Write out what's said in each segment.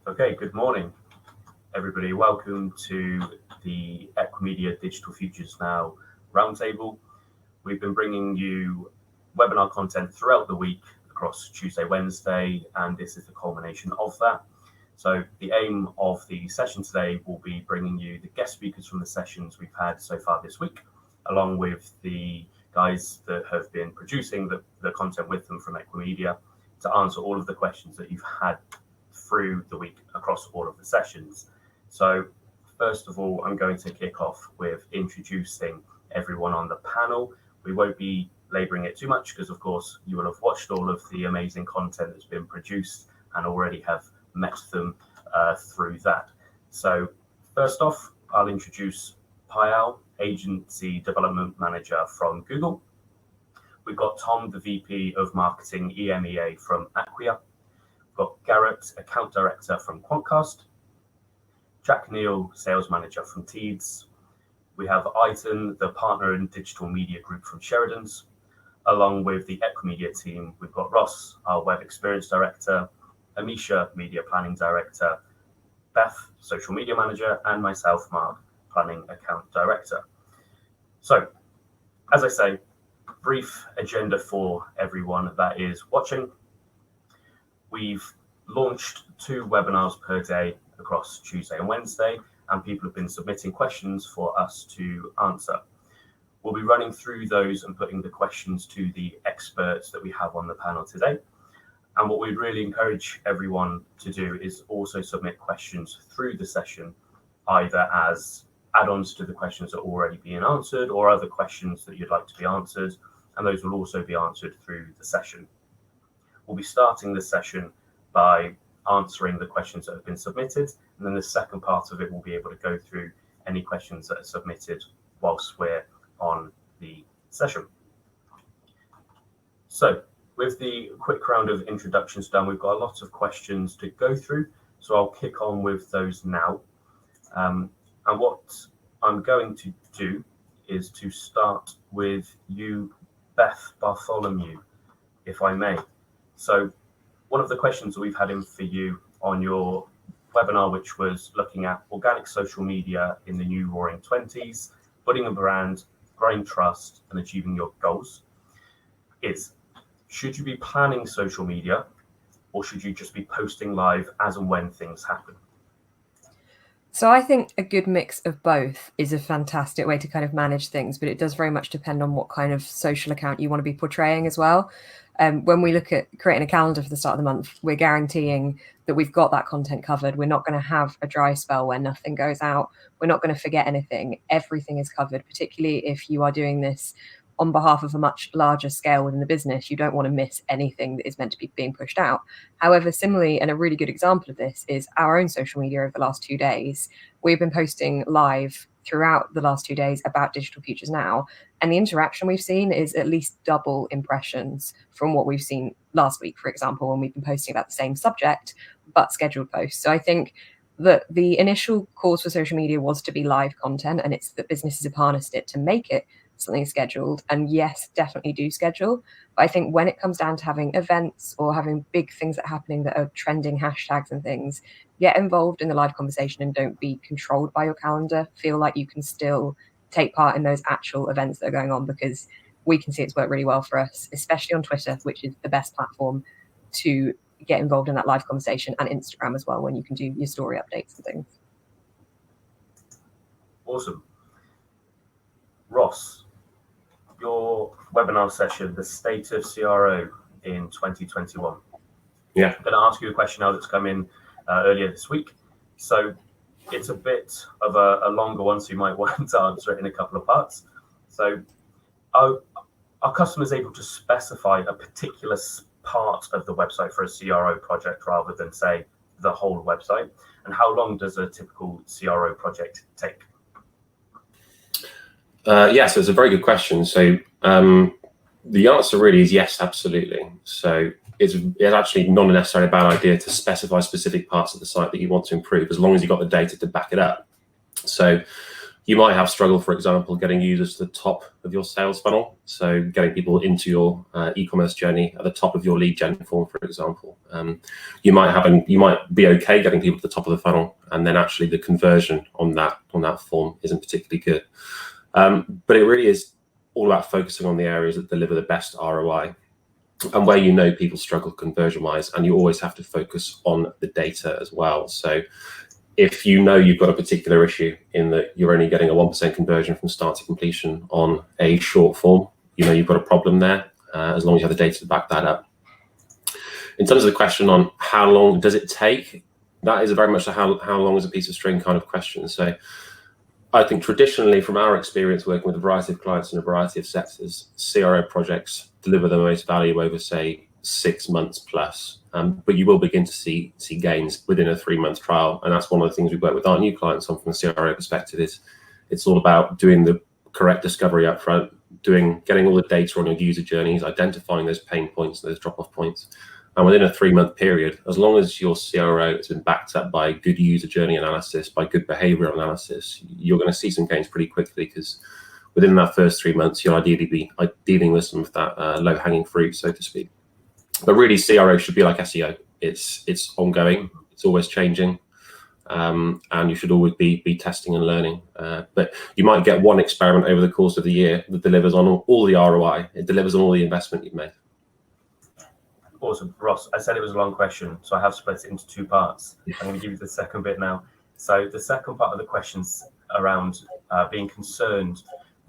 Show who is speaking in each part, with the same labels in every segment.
Speaker 1: Okay, good morning, everybody. Welcome to the EPrivacy Digital Futures Now Roundtable. We've been bringing you webinar content throughout the week across Tuesday, Wednesday, and this is the culmination of that. So the aim of the session today will be bringing you the guest speakers from the sessions we've had so far this week, along with the guys that have been producing the content with them from EPrivacy to answer all of the questions that you've had through the week across all of the sessions. So first of all, I'm going to kick off with introducing everyone on the panel. We won't be laboring it too much because, of course, you will have watched all of the amazing content that's been produced and already have met them through that. So first off, I'll introduce Payal, Agency Development Manager from Google. We've got Tom, the VP of Marketing EMEA from Acquia. We've got Garrett, Account Director from Quantcast. Jack Neal, Sales Manager from Teeds. We have Aiton, the Partner in Digital Media Group from Sheridan's. Along with the EPrivacy team, we've got Ross, our Web Experience Director, Amisha, Media Planning Director, Beth, Social Media Manager, and myself, Mark, Planning Account Director. So, as I say, brief agenda for everyone that is watching. We've launched 2 webinars per day across Tuesday and Wednesday, and people have been submitting questions for us to answer. We'll be running through those and putting the questions to the experts that we have on the panel today. And what we'd really encourage everyone to do is also submit questions through the session, either as add-ons to the questions that are already being answered or other questions that you'd like to be answered, and those will also be answered through the session. We'll be starting the session by answering the questions that have been submitted, and then the second part of it will be able to go through any questions that are submitted whilst we're on the session. So with the quick round of introductions done, we've got a lot of questions to go through, so I'll kick on with those now. And what I'm going to do is to start with you, Beth Bartholomew, if I may. So one of the questions that we've had in for you on your webinar, which was looking at organic social media in the new Roaring 20s, building a brand, growing trust, and achieving your goals, is should you be planning social media or should you just be posting live as and when things happen?
Speaker 2: So I think a good mix of both is a fantastic way to kind of manage things, but it does very much depend on what kind of social account you want to be portraying as well. When we look at creating a calendar for the start of the month, we're guaranteeing that we've got that content covered. We're not going to have a dry spell where nothing goes out. We're not going to forget anything. Everything is covered, particularly if you are doing this on behalf of a much larger scale within the business. You don't want to miss anything that is meant to be being pushed out. However, similarly, and a really good example of this is our own social media over the last 2 days. We've been posting live throughout the last 2 days about Digital Futures Now, and the interaction we've seen is at least double impressions from what we've seen last week, for example, when we've been posting about the same subject, but scheduled posts. So I think that the initial cause for social media was to be live content, and it's that businesses have harnessed it to make it something scheduled. And yes, definitely do schedule. But I think when it comes down to having events or having big things that are happening that are trending hashtags and things, get involved in the live conversation and don't be controlled by your calendar. Feel like you can still take part in those actual events that are going on, because we can see it's worked really well for us, especially on Twitter, which is the best platform to get involved in that live conversation, and Instagram as well, when you can do your story updates and things.
Speaker 1: Awesome. Ross, your webinar session, the state of CRO in 2021.
Speaker 3: Yeah.
Speaker 1: I'm going to ask you a question now that's come in earlier this week. So it's a bit of a longer one, so you might want to answer it in a couple of parts. So are customers able to specify a particular part of the website for a CRO project rather than, say, the whole website? And how long does a typical CRO project take?
Speaker 3: Yeah, so it's a very good question. So the answer really is yes, absolutely. So it's actually not necessarily a bad idea to specify specific parts of the site that you want to improve, as long as you've got the data to back it up. So You might have struggle, for example, getting users to the top of your sales funnel. So getting people into your e-commerce journey at the top of your lead gen form, for example. You might be okay getting people to the top of the funnel, and then actually the conversion on that form isn't particularly good. But it really is all about focusing on the areas that deliver the best ROI, and where you know people struggle conversion-wise, and you always have to focus on the data as well. So if you know you've got a particular issue in that you're only getting a 1% conversion from start to completion on a short form, you know you've got a problem there, as long as you have the data to back that up. In terms of the question on how long does it take, that is very much a how long is a piece of string kind of question. So I think traditionally, from our experience working with a variety of clients in a variety of sectors, CRO projects deliver the most value over, say, 6 months plus. But you will begin to see gains within a 3-month trial, and that's one of the things we work with our new clients on from a CRO perspective. Is it's all about doing the correct discovery up front, getting all the data on your user journeys, identifying those pain points, those drop-off points, and within a 3-month period, as long as your CRO has been backed up by good user journey analysis, by good behavioral analysis, you're going to see some gains pretty quickly, because within that first 3 months, you'll ideally be dealing with some of that low-hanging fruit, so to speak. But really, CRO should be like SEO. It's ongoing. It's always changing, and you should always be testing and learning. But you might get one experiment over the course of the year that delivers on all the ROI. It delivers on all the investment you've made.
Speaker 1: Awesome, Ross. I said it was a long question, so I have split it into 2 parts. I'm going to give you the second bit now. So the second part of the question's around being concerned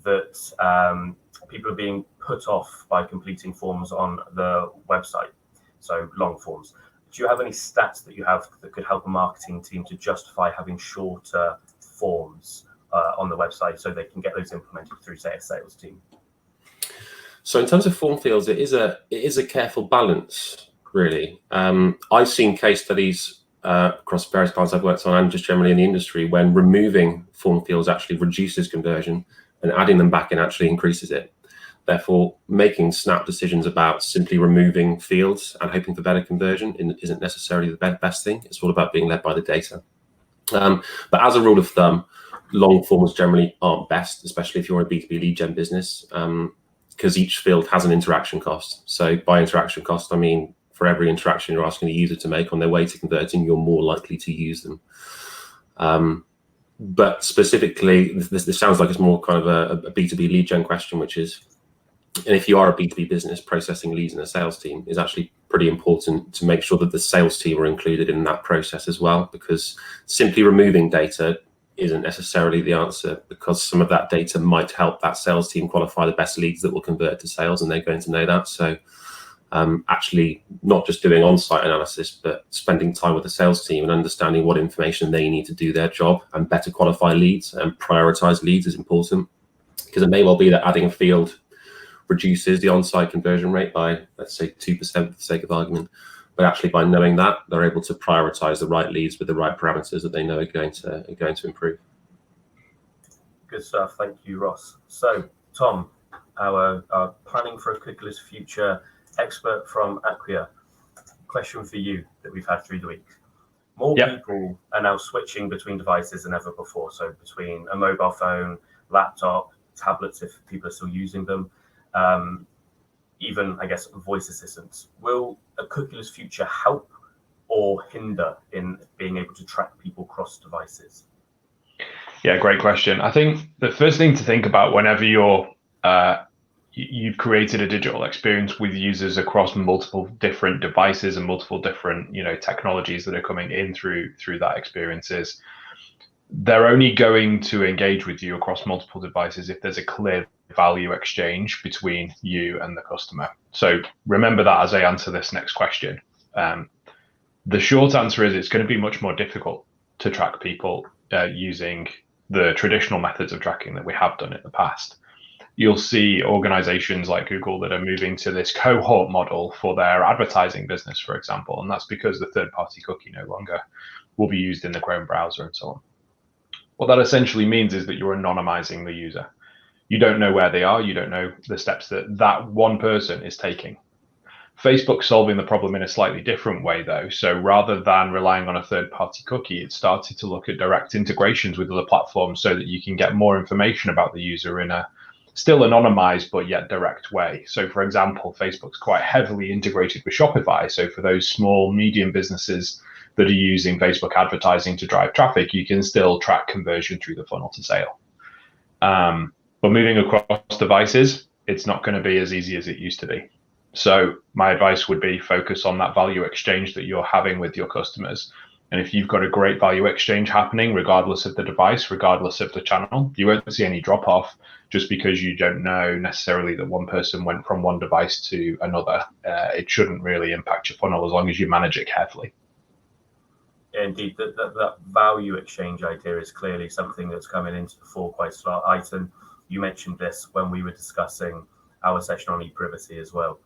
Speaker 1: that people are being put off by completing forms on the website, so long forms. Do you have any stats that you have that could help a marketing team to justify having shorter forms on the website so they can get those implemented through, say, a sales team?
Speaker 3: So in terms of form fields, it is a careful balance, really. I've seen case studies across various clients I've worked on, and just generally in the industry, when removing form fields actually reduces conversion, and adding them back in actually increases it. Therefore, making snap decisions about simply removing fields and hoping for better conversion isn't necessarily the best thing. It's all about being led by the data. But as a rule of thumb, long forms generally aren't best, especially if you're a B2B lead gen business, because each field has an interaction cost. So by interaction cost, I mean for every interaction you're asking the user to make on their way to converting, you're more likely to use them. But specifically, this sounds like it's more kind of a B2B lead gen question, which is, and if you are a B2B business, processing leads in a sales team is actually pretty important to make sure that the sales team are included in that process as well, because simply removing data isn't necessarily the answer, because some of that data might help that sales team qualify the best leads that will convert to sales, and they're going to know that. So actually not just doing on-site analysis, but spending time with the sales team and understanding what information they need to do their job and better qualify leads and prioritize leads is important, because it may well be that adding a field reduces the on-site conversion rate by, let's say, 2% for the sake of argument. But actually, by knowing that, they're able to prioritize the right leads with the right parameters that they know are going to improve.
Speaker 1: Good stuff. Thank you, Ross. So, Tom, our planning for a cookieless future expert from Acquia, question for you that we've had through the week. More people are now switching between devices than ever before. So between a mobile phone, laptop, tablets, if people are still using them, even, I guess, voice assistants. Will a cookieless future help or hinder in being able to track people across devices?
Speaker 4: Yeah, great question. I think the first thing to think about whenever you've created a digital experience with users across multiple different devices and multiple different technologies that are coming in through that experience is they're only going to engage with you across multiple devices if there's a clear value exchange between you and the customer. So remember that as I answer this next question. The short answer is it's going to be much more difficult to track people using the traditional methods of tracking that we have done in the past. You'll see organizations like Google that are moving to this cohort model for their advertising business, for example, and that's because the third-party cookie no longer will be used in the Chrome browser and so on. What that essentially means is that you're anonymizing the user. You don't know where they are. You don't know the steps that one person is taking. Facebook's solving the problem in a slightly different way, though. So rather than relying on a third-party cookie, it started to look at direct integrations with other platforms so that you can get more information about the user in a still anonymized but yet direct way. So, for example, Facebook's quite heavily integrated with Shopify. So for those small, medium businesses that are using Facebook advertising to drive traffic, you can still track conversion through the funnel to sale. But moving across devices, it's not going to be as easy as it used to be. So my advice would be focus on that value exchange that you're having with your customers. And if you've got a great value exchange happening, regardless of the device, regardless of the channel, you won't see any drop off just because you don't know necessarily that one person went from one device to another. It shouldn't really impact your funnel as long as you manage it carefully.
Speaker 1: Yeah, indeed, that value exchange idea is clearly something that's coming into the fore quite a lot. Aiton, you mentioned this when we were discussing our session on EPrivacy as well.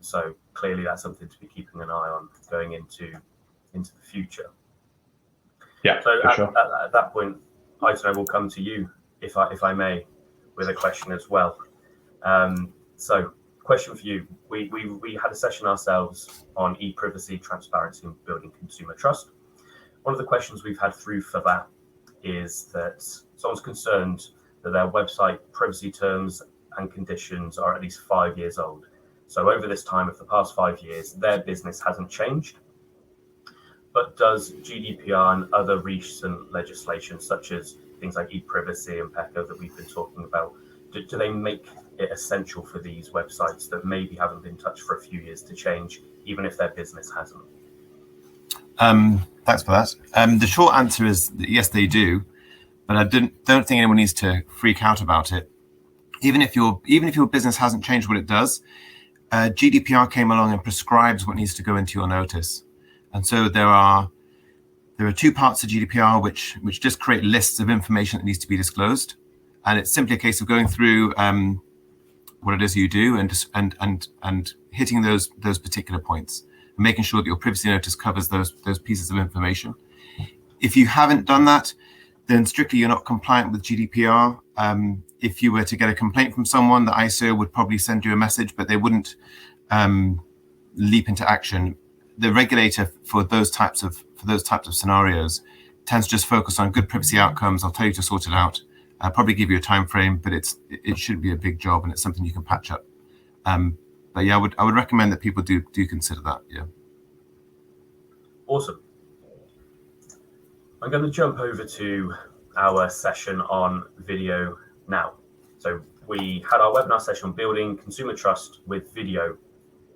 Speaker 1: So clearly that's something to be keeping an eye on going into the future.
Speaker 4: Yeah.
Speaker 1: So at that point, Aiton, I will come to you, if I may, with a question as well. So question for you. We had a session ourselves on EPrivacy, transparency, and building consumer trust. One of the questions we've had through for that is that someone's concerned that their website privacy terms and conditions are at least 5 years old. So over this time of the past 5 years, their business hasn't changed. But does GDPR and other recent legislation, such as things like EPrivacy and PECA that we've been talking about, do they make it essential for these websites that maybe haven't been touched for a few years to change, even if their business hasn't?
Speaker 5: Thanks for that. The short answer is that yes, they do, but I don't think anyone needs to freak out about it. Even if your business hasn't changed what it does, GDPR came along and prescribes what needs to go into your notice. And so there are two parts of GDPR which just create lists of information that needs to be disclosed, and it's simply a case of going through what it is you do and hitting those particular points and making sure that your privacy notice covers those pieces of information. If you haven't done that, then strictly you're not compliant with GDPR. If you were to get a complaint from someone, the ISO would probably send you a message, but they wouldn't leap into action. The regulator for those types of scenarios tends to just focus on good privacy outcomes. I'll tell you to sort it out. I'll probably give you a time frame, but it shouldn't be a big job, and it's something you can patch up. But yeah, I would recommend that people do consider that. Yeah.
Speaker 1: Awesome. I'm going to jump over to our session on video now. So we had our webinar session on building consumer trust with video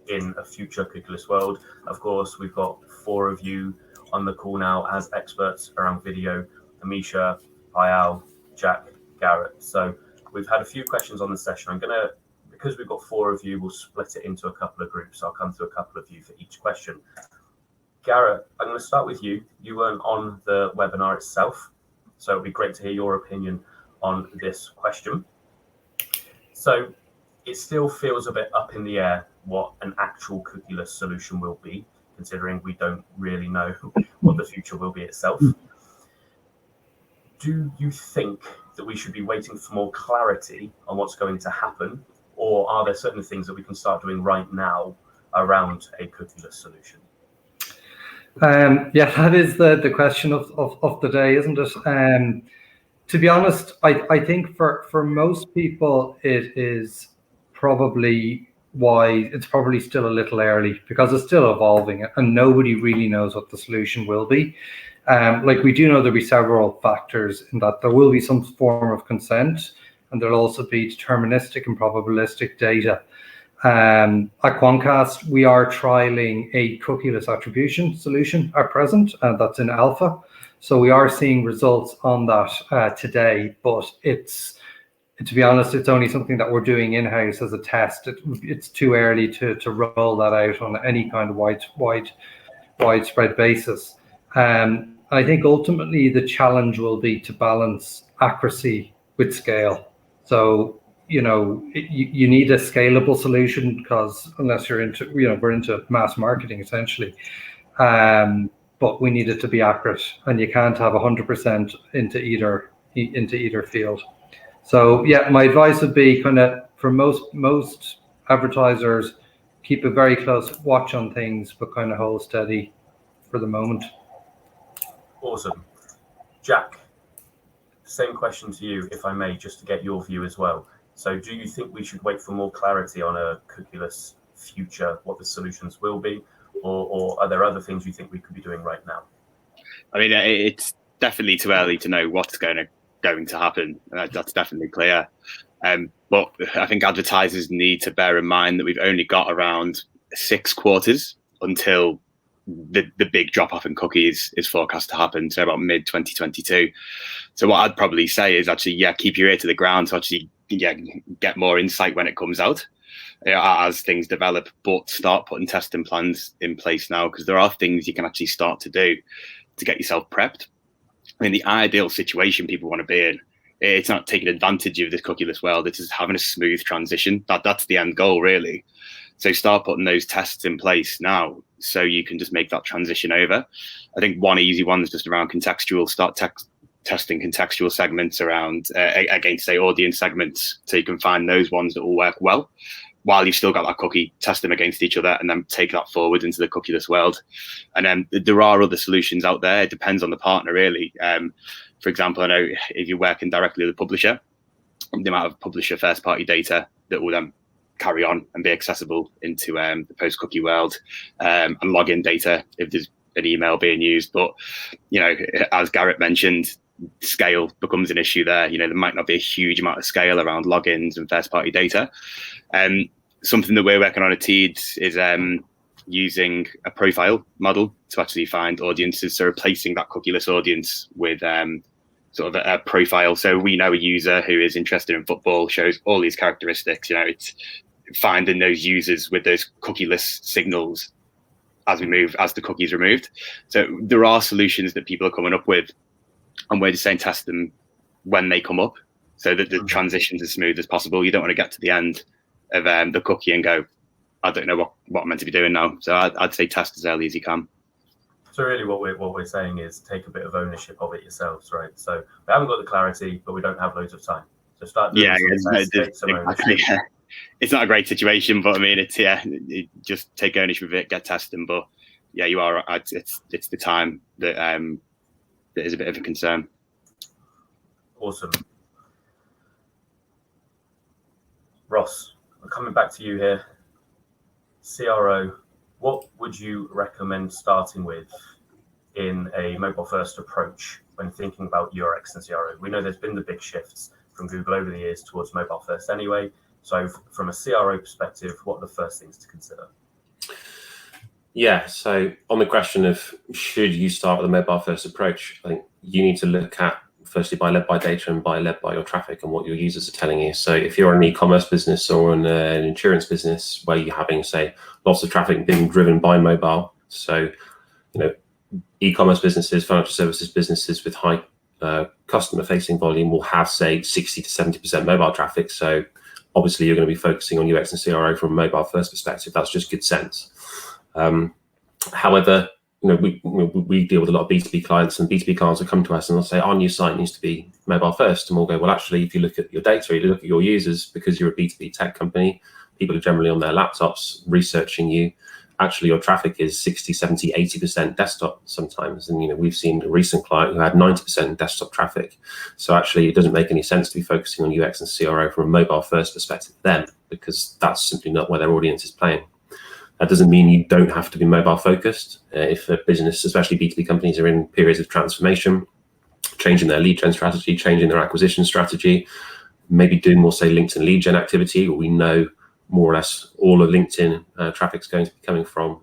Speaker 1: in a future cookieless world. Of course, we've got 4 of you on the call now as experts around video: Amisha, Ayal, Jack, Garrett. So we've had a few questions on the session. Because we've got 4 of you, we'll split it into a couple of groups. I'll come to a couple of you for each question. Garrett, I'm going to start with you. You weren't on the webinar itself, so it'd be great to hear your opinion on this question. So it still feels a bit up in the air what an actual cookieless solution will be, considering we don't really know what the future will be itself. Do you think that we should be waiting for more clarity on what's going to happen, or are there certain things that we can start doing right now around a cookieless solution?
Speaker 6: Yeah, that is the question of the day, isn't it? To be honest, I think for most people it is probably it's probably still a little early, because it's still evolving and nobody really knows what the solution will be. Like, we do know there'll be several factors in that. There will be some form of consent, and there'll also be deterministic and probabilistic data. At Quantcast, we are trialing a cookieless attribution solution at present, and that's in alpha. So we are seeing results on that today, but to be honest, it's only something that we're doing in-house as a test. It's too early to roll that out on any kind of widespread basis. I think ultimately the challenge will be to balance accuracy with scale. So, you need a scalable solution, because unless we're into mass marketing essentially. But we need it to be accurate, and you can't have 100% into either field. So yeah, my advice would be kind of for most advertisers, keep a very close watch on things, but kind of hold steady for the moment.
Speaker 1: Awesome. Jack, same question to you, if I may, just to get your view as well. So do you think we should wait for more clarity on a cookieless future, what the solutions will be, or are there other things you think we could be doing right now?
Speaker 7: I mean, it's definitely too early to know what's going to happen. That's definitely clear. But I think advertisers need to bear in mind that we've only got around 6 quarters until the big drop off in cookies is forecast to happen, so about mid 2022. So what I'd probably say is actually, keep your ear to the ground to actually get more insight when it comes out, as things develop, but start putting testing plans in place now, because there are things you can actually start to do to get yourself prepped. I mean, the ideal situation people want to be in, it's not taking advantage of this cookieless world, it's just having a smooth transition. That's the end goal, really. So start putting those tests in place now, so you can just make that transition over. I think one easy one is just around contextual. Start testing contextual segments around against, say, audience segments, so you can find those ones that will work well, while you've still got that cookie, test them against each other, and then take that forward into the cookieless world. And then there are other solutions out there. It depends on the partner, really. For example, I know if you're working directly with a publisher, the amount of publisher first-party data that will then carry on and be accessible into the post-cookie world, and login data if there's an email being used. But, as Garrett mentioned, scale becomes an issue there. There might not be a huge amount of scale around logins and first-party data. Something that we're working on at Teeds is using a profile model to actually find audiences, so replacing that cookieless audience with sort of a profile. So we know a user who is interested in football, shows all these characteristics. It's finding those users with those cookieless signals as the cookie's removed. So there are solutions that people are coming up with, and we're just saying test them when they come up, so that the transition's as smooth as possible. You don't want to get to the end of the cookie and go, I don't know what I'm meant to be doing now. So I'd say test as early as you can.
Speaker 1: So really what we're saying is take a bit of ownership of it yourselves, right? So we haven't got the clarity, but we don't have loads of time. So start doing
Speaker 7: exactly. It's not a great situation, but I mean, just take ownership of it, get testing. But you are right. It's the time that is a bit of a concern.
Speaker 1: Awesome. Ross, I'm coming back to you here. CRO, what would you recommend starting with in a mobile-first approach when thinking about UX and CRO? We know there's been the big shifts from Google over the years towards mobile-first anyway. So from a CRO perspective, what are the first things to consider?
Speaker 3: Yeah, so on the question of should you start with a mobile-first approach, I think you need to look at, firstly, led by data and led by your traffic and what your users are telling you. So if you're an e-commerce business or an insurance business where you're having, say, lots of traffic being driven by mobile, so e-commerce businesses, financial services businesses with high customer-facing volume will have, say, 60 to 70% mobile traffic. So obviously you're going to be focusing on UX and CRO from a mobile-first perspective. That's just good sense. However, we deal with a lot of B2B clients, and B2B clients will come to us and they'll say, our new site needs to be mobile first. And we'll go, well, actually, if you look at your data, you look at your users, because you're a B2B tech company, people are generally on their laptops researching you. Actually, your traffic is 60, 70, 80% desktop sometimes. And, we've seen a recent client who had 90% desktop traffic. So actually, it doesn't make any sense to be focusing on UX and CRO from a mobile first perspective then, because that's simply not where their audience is playing. That doesn't mean you don't have to be mobile focused. If a business, especially B2B companies, are in periods of transformation, changing their lead gen strategy, changing their acquisition strategy, maybe doing more, say, LinkedIn lead gen activity, or we know more or less all of LinkedIn traffic is going to be coming from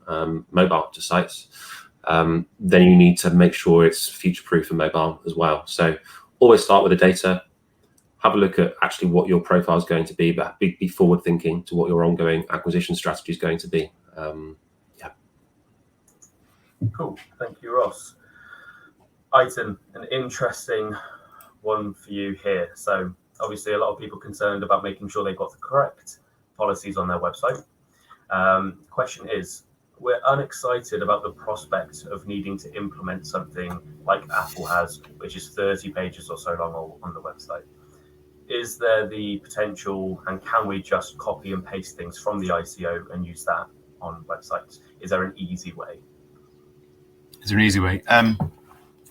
Speaker 3: mobile to sites, then you need to make sure it's future-proof for mobile as well. So always start with the data. Have a look at actually what your profile is going to be, but be forward-thinking to what your ongoing acquisition strategy is going to be.
Speaker 1: Cool. Thank you, Ross. Aiton, an interesting one for you here. So obviously a lot of people concerned about making sure they've got the correct policies on their website. Question is, we're unexcited about the prospect of needing to implement something like Apple has, which is 30 pages or so long on the website. is there the potential, and can we just copy and paste things from the ICO and use that on websites? Is there an easy way?
Speaker 5: Is there an easy way?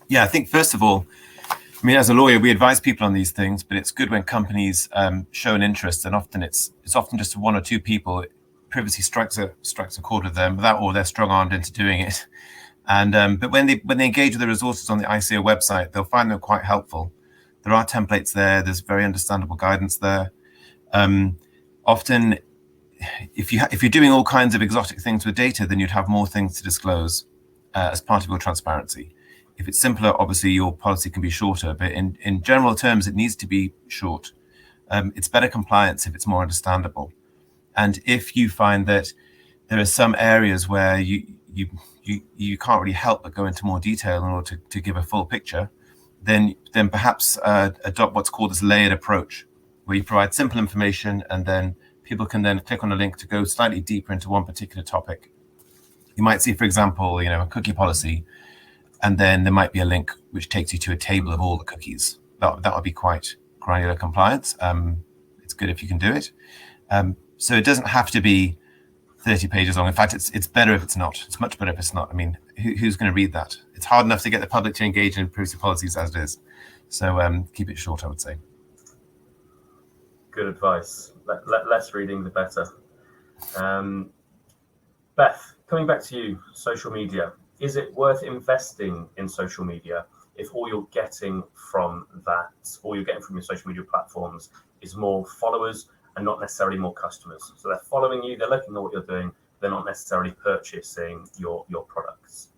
Speaker 5: Yeah, I think first of all, I mean, as a lawyer, we advise people on these things, but it's good when companies show an interest, and often it's often just one or two people. Privacy strikes a chord with them, or they're strong-armed into doing it. And but when they engage with the resources on the ICO website, they'll find them quite helpful. There are templates there. There's very understandable guidance there. Often, if you're doing all kinds of exotic things with data, then you'd have more things to disclose as part of your transparency. If it's simpler, obviously your policy can be shorter, but in general terms, it needs to be short. It's better compliance if it's more understandable. And if you find that there are some areas where you can't really help but go into more detail in order to give a full picture, then perhaps adopt what's called this layered approach, where you provide simple information and then people can then click on a link to go slightly deeper into one particular topic. You might see, for example, a cookie policy, and then there might be a link which takes you to a table of all the cookies. That would be quite granular compliance. It's good if you can do it. So it doesn't have to be 30 pages long. In fact, it's better if it's not. It's much better if it's not. I mean, who's going to read that? It's hard enough to get the public to engage in privacy policies as it is. So keep it short, I would say.
Speaker 1: Good advice. Less reading, the better. Beth, coming back to you, social media. Is it worth investing in social media if all you're getting from your social media platforms is more followers and not necessarily more customers? So they're following you, they're looking at what you're doing, they're not necessarily purchasing your products.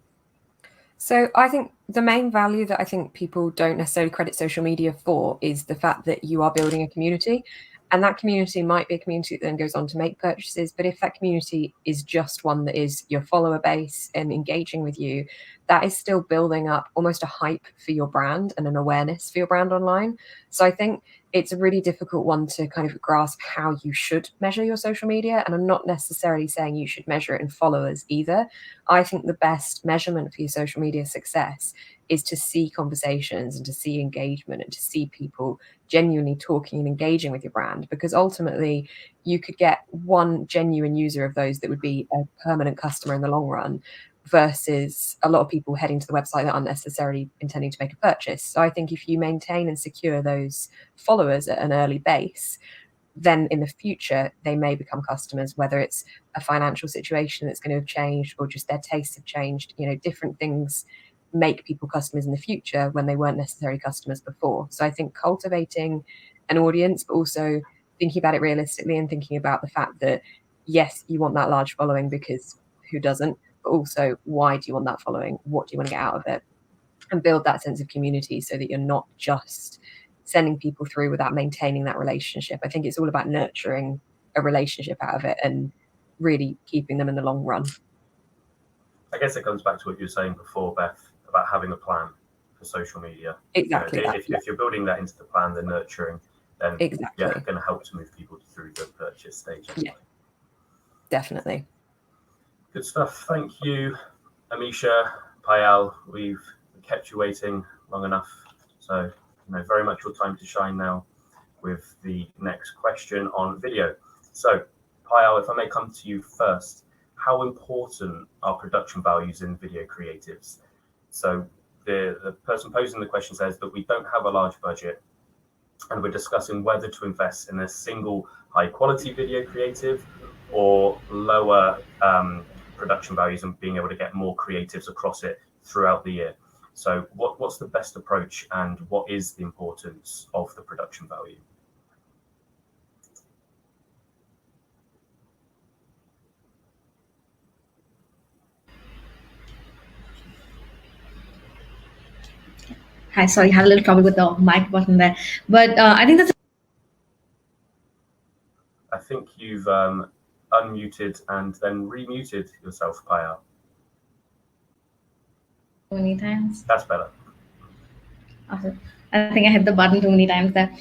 Speaker 2: So I think the main value that I think people don't necessarily credit social media for is the fact that you are building a community. And that community might be a community that then goes on to make purchases. But if that community is just one that is your follower base and engaging with you, that is still building up almost a hype for your brand and an awareness for your brand online. So I think it's a really difficult one to kind of grasp how you should measure your social media. And I'm not necessarily saying you should measure it in followers either. I think the best measurement for your social media success is to see conversations and to see engagement and to see people genuinely talking and engaging with your brand, because ultimately you could get one genuine user of those that would be a permanent customer in the long run versus a lot of people heading to the website that aren't necessarily intending to make a purchase. So I think if you maintain and secure those followers at an early base, then in the future they may become customers, whether it's a financial situation that's going to have changed or just their tastes have changed. Different things make people customers in the future when they weren't necessarily customers before. So I think cultivating an audience, but also thinking about it realistically and thinking about the fact that, yes, you want that large following, because who doesn't? But also, why do you want that following? What do you want to get out of it? And build that sense of community so that you're not just sending people through without maintaining that relationship. I think it's all about nurturing a relationship out of it and really keeping them in the long run.
Speaker 1: I guess it comes back to what you were saying before, Beth, about having a plan for social media.
Speaker 2: Exactly.
Speaker 1: If you're building that into the plan, the nurturing, then
Speaker 2: exactly.
Speaker 1: it's going to help to move people through the purchase stage. Anyway.
Speaker 2: Yeah, definitely.
Speaker 1: Good stuff. Thank you, Amisha, Payal. We've kept you waiting long enough. So, very much your time to shine now with the next question on video. So, Payal, if I may come to you first, how important are production values in video creatives? So the person posing the question says that we don't have a large budget and we're discussing whether to invest in a single high quality video creative or lower production values and being able to get more creatives across it throughout the year. So what's the best approach and what is the importance of the production value?
Speaker 8: Hi, sorry, had a little trouble with the mic button there. But I think that's...
Speaker 1: I think you've unmuted and then remuted yourself, Payal.
Speaker 8: Too many times.
Speaker 1: That's better.
Speaker 8: Awesome. I think I hit the button too many times there.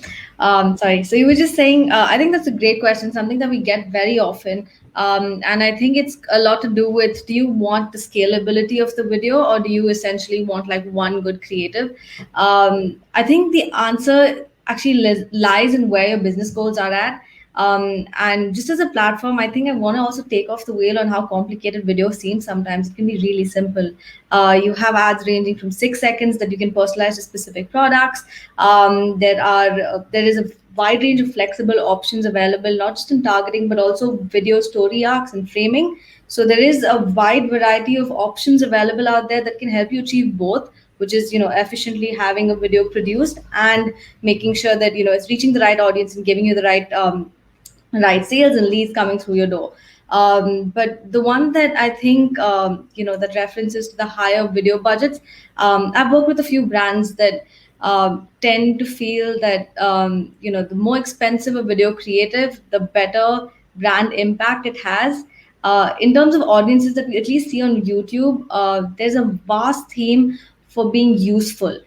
Speaker 8: Sorry. So you were just saying, I think that's a great question, something that we get very often. And I think it's a lot to do with, do you want the scalability of the video or do you essentially want like one good creative? I think the answer actually lies in where your business goals are at. And just as a platform, I think I want to also take off the wheel on how complicated video seems. Sometimes it can be really simple. You have ads ranging from 6 seconds that you can personalize to specific products. There is a wide range of flexible options available, not just in targeting, but also video story arcs and framing. So there is a wide variety of options available out there that can help you achieve both, which is, efficiently having a video produced and making sure that, it's reaching the right audience and giving you the right sales and leads coming through your door. But the one that I think, that references to the higher video budgets, I've worked with a few brands that tend to feel that, the more expensive a video creative, the better brand impact it has. In terms of audiences that we at least see on YouTube, there's a vast theme for being useful.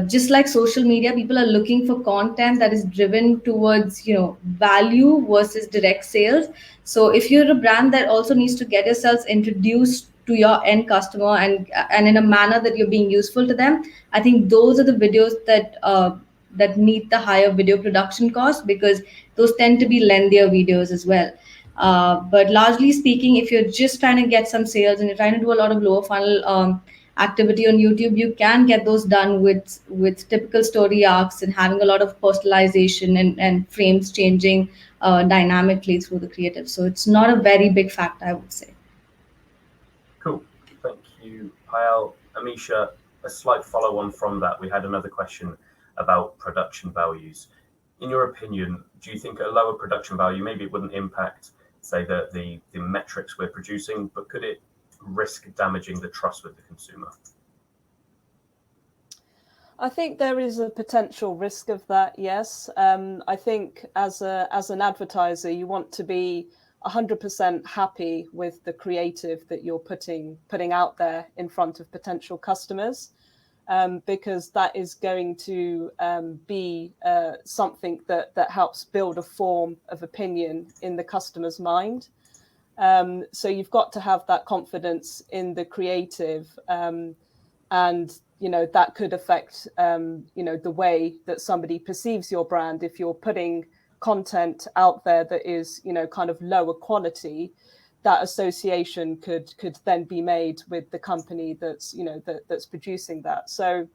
Speaker 8: Just like social media, people are looking for content that is driven towards, value versus direct sales. So if you're a brand that also needs to get yourselves introduced to your end customer and in a manner that you're being useful to them, I think those are the videos that need the higher video production cost, because those tend to be lengthier videos as well. But largely speaking, if you're just trying to get some sales and you're trying to do a lot of lower funnel activity on YouTube, you can get those done with typical story arcs and having a lot of personalization and frames changing dynamically through the creative. So it's not a very big factor, I would say.
Speaker 1: Cool. Thank you, Payal. Amisha, a slight follow-on from that. We had another question about production values. In your opinion, do you think a lower production value, maybe it wouldn't impact, say, the metrics we're producing, but could it risk damaging the trust with the consumer?
Speaker 9: I think there is a potential risk of that, yes. I think as an advertiser, you want to be 100% happy with the creative that you're putting out there in front of potential customers, because that is going to be something that helps build a form of opinion in the customer's mind. So you've got to have that confidence in the creative, and that could affect the way that somebody perceives your brand. If you're putting content out there that is kind of lower quality, that association could then be made with the company that's that's producing that. So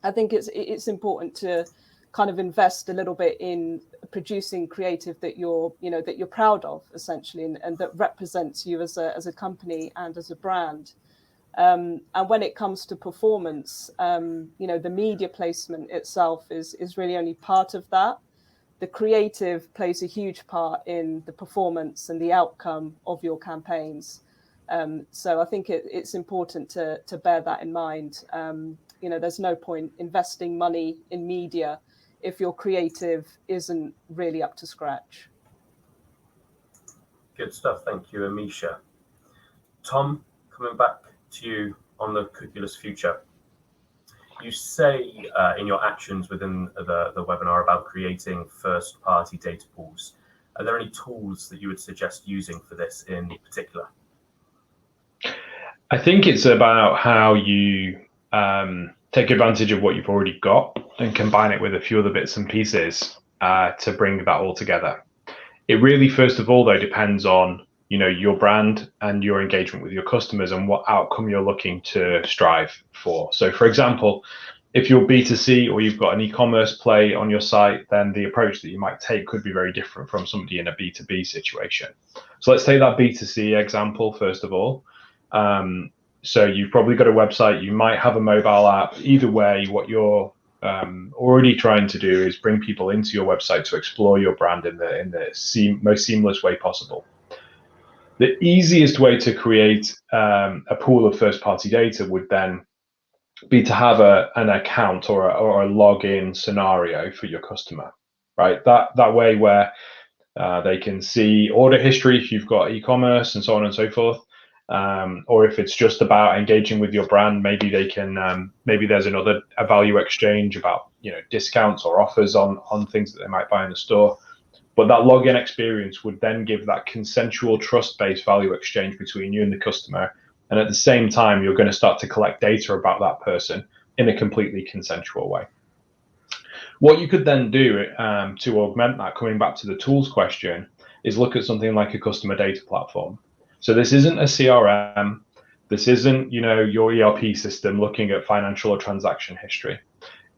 Speaker 9: I think it's important to kind of invest a little bit in producing creative that you're proud of, essentially, and that represents you as a company and as a brand. And when it comes to performance, the media placement itself is really only part of that. The creative plays a huge part in the performance and the outcome of your campaigns. So I think it's important to bear that in mind. There's no point investing money in media if your creative isn't really up to scratch.
Speaker 1: Good stuff. Thank you, Amisha. Tom, coming back to you on the cookieless future. You say in your actions within the webinar about creating first-party data pools. Are there any tools that you would suggest using for this in particular?
Speaker 4: I think it's about how you take advantage of what you've already got and combine it with a few other bits and pieces to bring that all together. It really, first of all, though, depends on your brand and your engagement with your customers and what outcome you're looking to strive for. So, for example, if you're B2C or you've got an e-commerce play on your site, then the approach that you might take could be very different from somebody in a B2B situation. So let's take that B2C example first of all. So you've probably got a website, you might have a mobile app. Either way, what you're already trying to do is bring people into your website to explore your brand in the most seamless way possible. The easiest way to create a pool of first-party data would then be to have an account or a login scenario for your customer, right? That way where they can see order history if you've got e-commerce and so on and so forth. Or if it's just about engaging with your brand, maybe they can maybe there's a value exchange about discounts or offers on things that they might buy in the store. But that login experience would then give that consensual, trust-based value exchange between you and the customer. And at the same time, you're going to start to collect data about that person in a completely consensual way. What you could then do to augment that, coming back to the tools question, is look at something like a customer data platform. So this isn't a CRM. This isn't, your ERP system looking at financial or transaction history.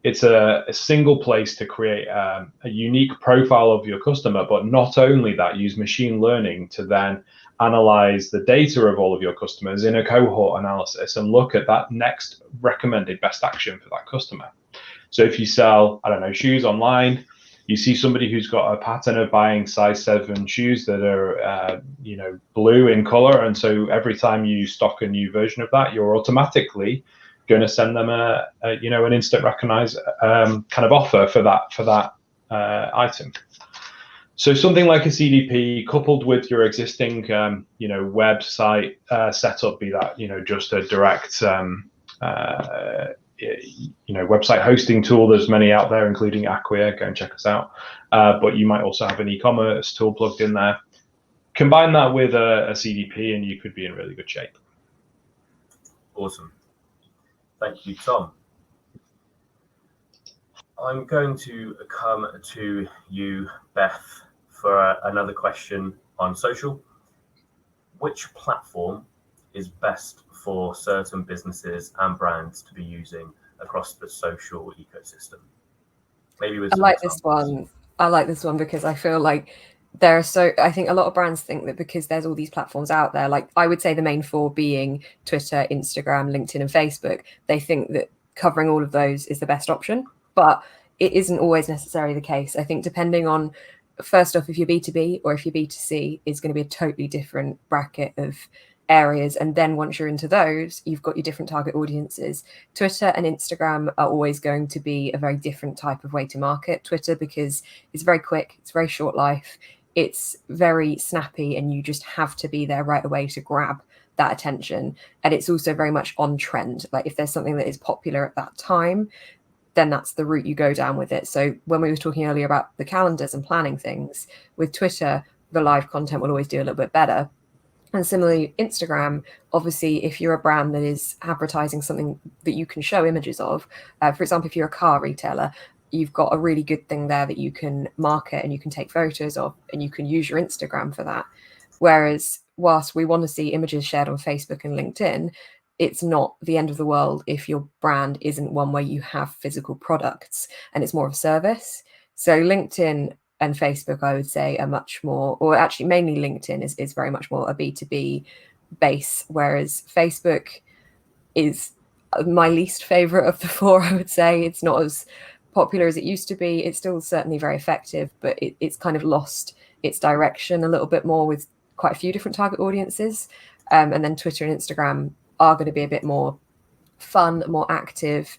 Speaker 4: It's a single place to create a unique profile of your customer, but not only that, use machine learning to then analyze the data of all of your customers in a cohort analysis and look at that next recommended best action for that customer. So if you sell, I don't know, shoes online, you see somebody who's got a pattern of buying size 7 shoes that are, blue in color, and so every time you stock a new version of that, you're automatically going to send them an instant recognize kind of offer for that item. So something like a CDP coupled with your existing website setup, be that just a direct website hosting tool. There's many out there, including Acquia. Go and check us out. But you might also have an e-commerce tool plugged in there. Combine that with a CDP, and you could be in really good shape.
Speaker 1: Awesome. Thank you, Tom. I'm going to come to you, Beth, for another question on social. Which platform is best for certain businesses and brands to be using across the social ecosystem? Maybe with
Speaker 2: I like this one. I like this one because I feel like I think a lot of brands think that because there's all these platforms out there, like I would say the main 4 being Twitter, Instagram, LinkedIn, and Facebook, they think that covering all of those is the best option, but it isn't always necessarily the case. I think depending on, first off, if you're B2B or if you're B2C, is going to be a totally different bracket of areas. And then once you're into those, you've got your different target audiences. Twitter and Instagram are always going to be a very different type of way to market. Twitter, because it's very quick, it's very short life, it's very snappy, and you just have to be there right away to grab that attention. And it's also very much on trend. Like if there's something that is popular at that time, then that's the route you go down with it. So when we were talking earlier about the calendars and planning things, with Twitter, the live content will always do a little bit better. And similarly, Instagram, obviously, if you're a brand that is advertising something that you can show images of, for example, if you're a car retailer, you've got a really good thing there that you can market and you can take photos of, and you can use your Instagram for that. Whereas whilst we want to see images shared on Facebook and LinkedIn, it's not the end of the world if your brand isn't one where you have physical products and it's more of a service. So LinkedIn and Facebook, I would say, are much more, or actually mainly LinkedIn is very much more a B2B base, whereas Facebook is my least favorite of the 4, I would say. It's not as popular as it used to be. It's still certainly very effective, but it's kind of lost its direction a little bit more with quite a few different target audiences. And then Twitter and Instagram are going to be a bit more fun, more active,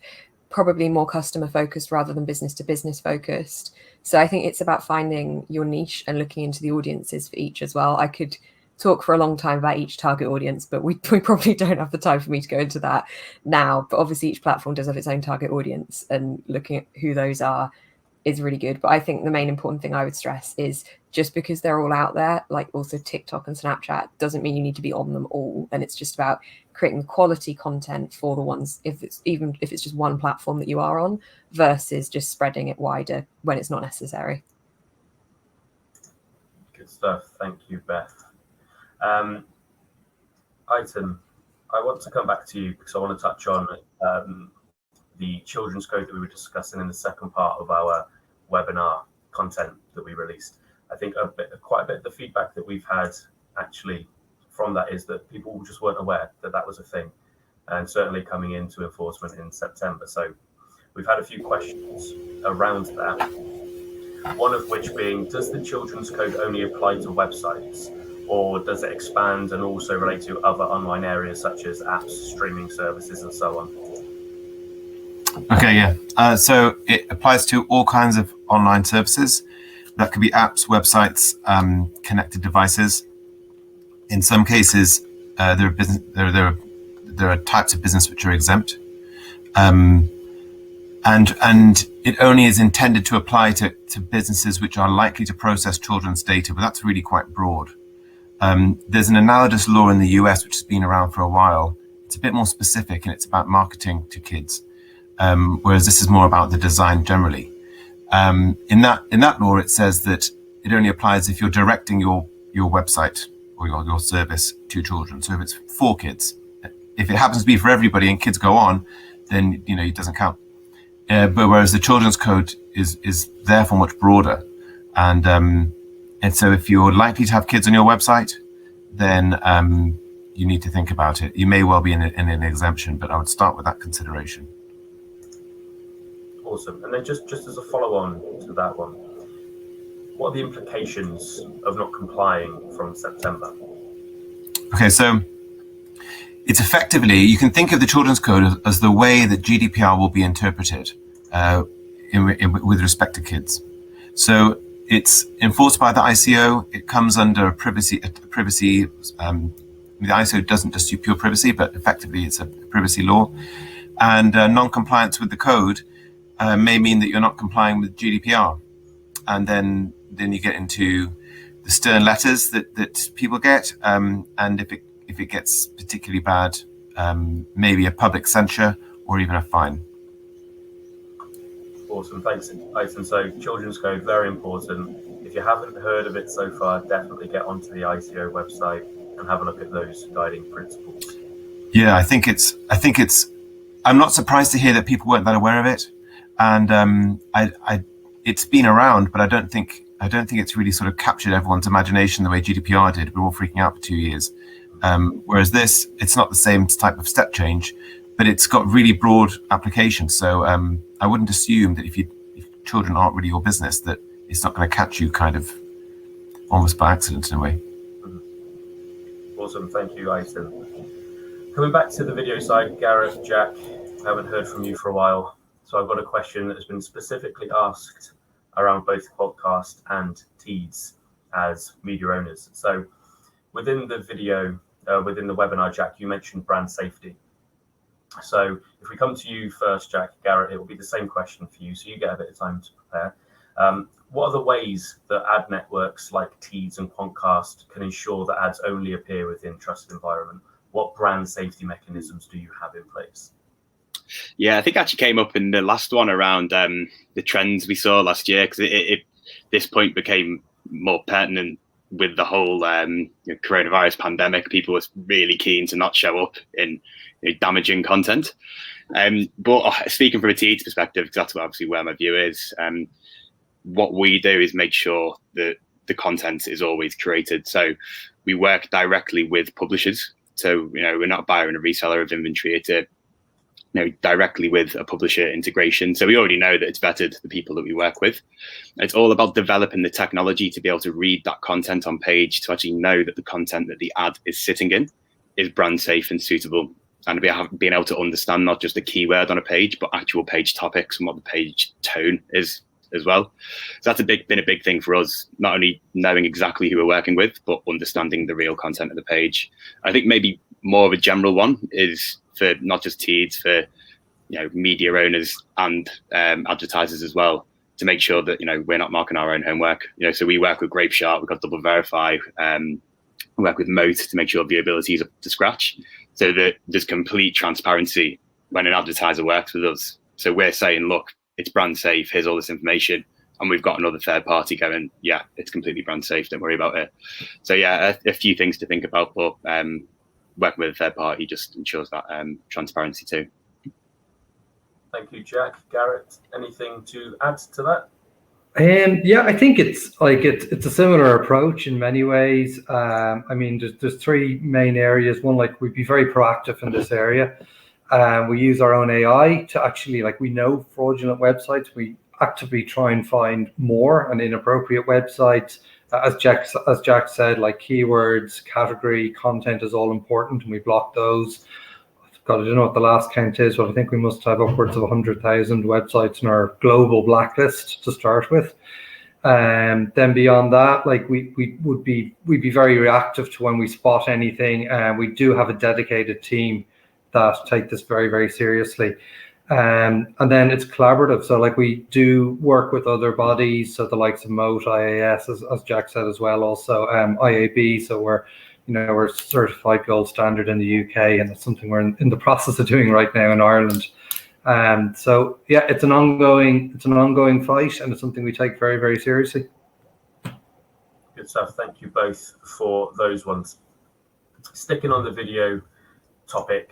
Speaker 2: probably more customer focused rather than business to business focused. So I think it's about finding your niche and looking into the audiences for each as well. I could talk for a long time about each target audience, but we probably don't have the time for me to go into that now. But obviously each platform does have its own target audience, and looking at who those are is really good. But I think the main important thing I would stress is just because they're all out there, like also TikTok and Snapchat, doesn't mean you need to be on them all. And it's just about creating quality content for the ones, if it's just one platform that you are on, versus just spreading it wider when it's not necessary.
Speaker 1: Good stuff. Thank you, Beth. Item, I want to come back to you because I want to touch on the children's code that we were discussing in the second part of our webinar content that we released. I think quite a bit of the feedback that we've had actually from that is that people just weren't aware that that was a thing, and certainly coming into enforcement in September. So we've had a few questions around that. One of which being, does the children's code only apply to websites, or does it expand and also relate to other online areas such as apps, streaming services, and so on?
Speaker 5: Okay, yeah. So it applies to all kinds of online services. That could be apps, websites, connected devices. In some cases, there are types of business which are exempt, and it only is intended to apply to businesses which are likely to process children's data. But that's really quite broad. There's an analogous law in the US which has been around for a while. It's a bit more specific, and it's about marketing to kids, whereas this is more about the design generally. In that law, it says that it only applies if you're directing your website or your service to children. So if it's for kids, if it happens to be for everybody and kids go on, then it doesn't count. But whereas the children's code is therefore much broader, and so if you're likely to have kids on your website, then you need to think about it. You may well be in an exemption, but I would start with that consideration.
Speaker 1: Awesome. And then just as a follow-on to that one, what are the implications of not complying from September?
Speaker 5: Okay, so it's effectively, you can think of the children's code as the way that GDPR will be interpreted with respect to kids. So it's enforced by the ICO. It comes under privacy. The ICO doesn't just do pure privacy, but effectively it's a privacy law. And non-compliance with the code may mean that you're not complying with GDPR. And then you get into the stern letters that people get. And if it gets particularly bad, maybe a public censure or even a fine.
Speaker 1: Awesome, thanks, Aiton. So children's code, very important. If you haven't heard of it so far, definitely get onto the ICO website and have a look at those guiding principles.
Speaker 5: Yeah, I think it's. I'm not surprised to hear that people weren't that aware of it, and it's been around, but I don't think it's really sort of captured everyone's imagination the way GDPR did. We're all freaking out for 2 years. Whereas this, it's not the same type of step change, but it's got really broad application. So I wouldn't assume that if children aren't really your business, that it's not going to catch you kind of almost by accident in a way.
Speaker 1: Awesome, thank you, Aiton. Coming back to the video side, Gareth, Jack, I haven't heard from you for a while. So I've got a question that has been specifically asked around both podcast and TEEDs as media owners. So within the video, within the webinar, Jack, you mentioned brand safety. So if we come to you first, Jack, Garrett, it will be the same question for you, so you get a bit of time to prepare. What are the ways that ad networks like TEEDs and Quantcast can ensure that ads only appear within trusted environment? What brand safety mechanisms do you have in place?
Speaker 7: Yeah, I think it actually came up in the last one around the trends we saw last year, because this point became more pertinent with the whole coronavirus pandemic. People were really keen to not show up in damaging content. But speaking from a TEEDs perspective, because that's obviously where my view is, what we do is make sure that the content is always curated. So we work directly with publishers. So we're not a buyer and a reseller of inventory. It's directly with a publisher integration. So we already know that it's vetted the people that we work with. It's all about developing the technology to be able to read that content on page, to actually know that the content that the ad is sitting in is brand safe and suitable, and being able to understand not just a keyword on a page, but actual page topics and what the page tone is as well. So that's been a big thing for us, not only knowing exactly who we're working with, but understanding the real content of the page. I think maybe more of a general one is for not just TEEDs, for media owners and advertisers as well, to make sure that we're not marking our own homework. So we work with Grapeshot, we've got Double Verify, we work with Moat to make sure viewability is up to scratch, so that there's complete transparency when an advertiser works with us. So we're saying, look, it's brand safe, here's all this information, and we've got another third party going, yeah, it's completely brand safe, don't worry about it. So yeah, a few things to think about, but working with a third party just ensures that transparency too.
Speaker 1: Thank you, Jack. Garrett, anything to add to that?
Speaker 6: Yeah, I think it's a similar approach in many ways. I mean, there's three main areas. One, we'd be very proactive in this area. We use our own AI to actually, we know fraudulent websites. We actively try and find more and inappropriate websites. As Jack said, keywords, category, content is all important, and we block those. God, I don't know what the last count is, but I think we must have upwards of 100,000 websites in our global blacklist to start with. Then beyond that, we'd be very reactive to when we spot anything. We do have a dedicated team that take this very, very seriously. And then it's collaborative. So we do work with other bodies, so the likes of Moat, IAS, as Jack said as well, also IAB. So we're certified gold standard in the UK, and it's something we're in the process of doing right now in Ireland. So yeah, it's an ongoing fight, and it's something we take very, very seriously.
Speaker 1: Good stuff. Thank you both for those ones. Sticking on the video topic,